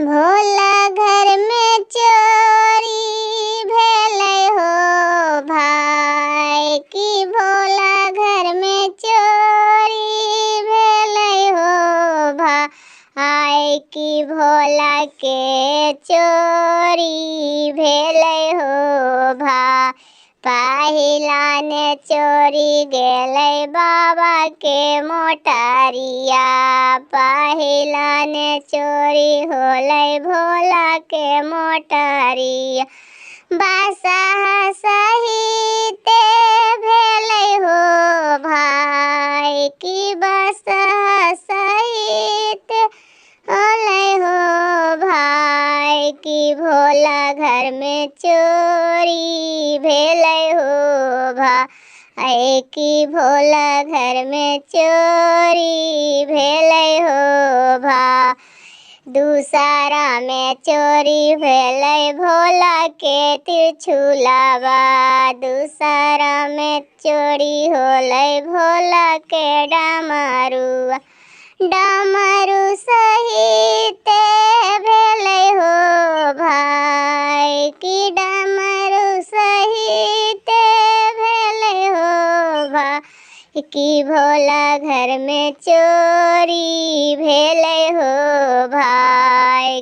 भोला घर में चोरी भेलै हो भाई की भोला घर में चोरी भेलै हो भाई की भोला के चोरी भेलै हो भाई पहिला ने चोरी गेलै बाबा के मोटरिया पहिला ने चोरी होलै भोला के मोटरिया बादशाह सहिते भेलै हो भाई की बादशाह सहित होलै हो भाई की भोला घर में चोरी भेलै हो भाई की भोला घर में चोरी भेलै हो भाई दूसरा में चोरी भेलै भोला के त्रिशूलवा दूसरा में चोरी होलै भोला के डमरुआ डमरू सहित भेलै हो भाई की डमरू सहित भेलै हो भाई की भोला घर में चोरी भेलै हो भाई।